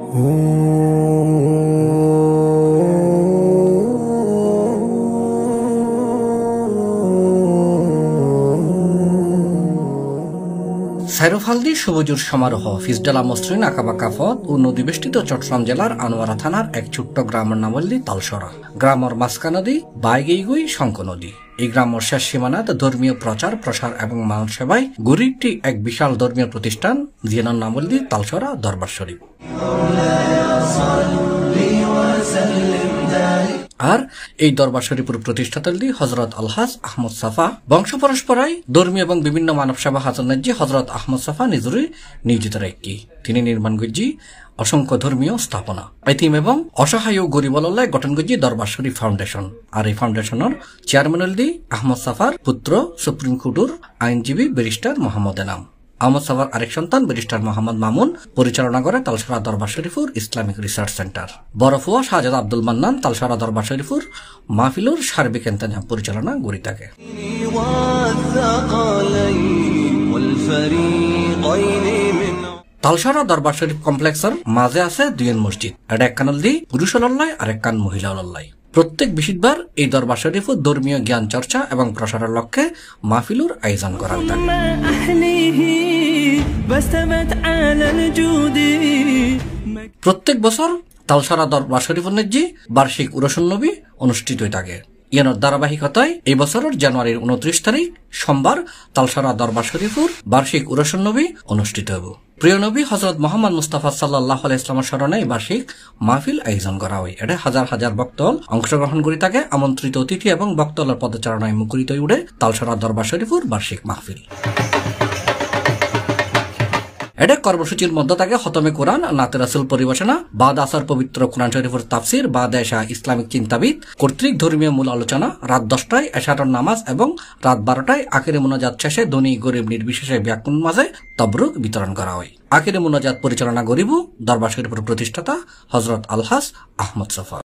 সাইরোফালদি সবুজুর সমারোহ ফিসডালা মসৃণ আঁকাবাঁকা পথ ও নদীবেষ্টিত চট্টগ্রাম জেলার আনোয়ারা থানার এক ছোট্ট গ্রামের নাম হল তালসরা। গ্রামের মাঝখা নদী বাইগেইগুই শঙ্খ নদী। এই গ্রামের শেষ সীমানাত ধর্মীয় প্রচার প্রসার এবং মানব সেবায় গরিবটি এক বিশাল ধর্মীয় প্রতিষ্ঠান যেনার নাম হল তালসরা দরবার শরীফ। আর এই দরবার শরীফের প্রতিষ্ঠাতা হজরত আলহাজ আহমদ সাফা। বংশ পরস্পরায় ধর্মীয় এবং বিভিন্ন মানব সেবা হাজর হজরত আহমদ সাফা নিজরই নিয়োজিত একটি। তিনি নির্মাণ করছি অসংখ্য ধর্মীয় স্থাপনা, এতিম এবং অসহায় ও গরিবলয় গঠন করছি দরবার শরীফ ফাউন্ডেশন। আর এই ফাউন্ডেশনের চেয়ারম্যান হলদি আহমদ সাফার পুত্র সুপ্রিম কোর্টের আইনজীবী ব্যারিস্টার মোহাম্মদ এনাম। আহমদ সাফার আরেক সন্তান ব্যারিস্টার মোহাম্মদ মামুন পরিচালনা করে তালসরা দরবার শরীফুর ইসলামিক রিসার্চ সেন্টার। বরফুয়া শাহজাদ আব্দুল মান্নান তালসরা দরবার শরীফুর মাহফিলুর সার্বিক ইন্তজাম পরিচালনা করে থাকে। তালসরা দরবার শরীফ কমপ্লেক্সের মাঝে আছে দুইয়ের মসজিদ। এটা এক কান দি পুরুষ লল্লাই আর এক কান মহিলা লল্লাই। প্রত্যেক বৃহস্পতিবার এই দরবার শরীফ ধর্মীয় জ্ঞান চর্চা এবং প্রসারের লক্ষ্যে মাহফিলুর আয়োজন করা থাকে। প্রত্যেক বছর তালসরা দরবার শরীফের জি বার্ষিক উরসুন্নবী অনুষ্ঠিত হয়ে থাকে। ইয়ানোর ধারাবাহিকতায় এই বছরের জানুয়ারির 29 তারিখ সোমবার তালসরা দরবার শরীফুর বার্ষিক উরসুন্নবী অনুষ্ঠিত হব। প্রিয় নবী হজরত মোহাম্মদ মুস্তাফা সাল্লাল্লাহু আলাইহি ওয়াসাল্লামের স্মরণে বার্ষিক মাহফিল আয়োজন করা হয়। এটা হাজার হাজার বক্তল অংশগ্রহণ করে থাকে। আমন্ত্রিত অতিথি এবং বক্তলের পদচারণায় মুখরিত হয়ে উঠে তালসরা দরবার শরীফুর বার্ষিক মাহফিল। এটা কর্মসূচির মধ্যে থাকে খতমে কোরআন, নাতে রাসূল পরিবেশনা, বাদ আসার পবিত্র কোরআন শরীফের তাফসির, বাদ এশা ইসলামিক চিন্তাবিদ কর্তৃক ধর্মীয় মূল আলোচনা, রাত 10টায় এশারের নামাজ এবং রাত 12টায় আখিরে মুনাজাত শেষে ধনী গরিব নির্বিশেষে ব্যাকুণ মাঝে তবরুক বিতরণ করা হয়। আখিরে মুনাজাত পরিচালনা গরিবু দরবার শরীফের প্রতিষ্ঠাতা হজরত আলহাজ আহমদ সাফা।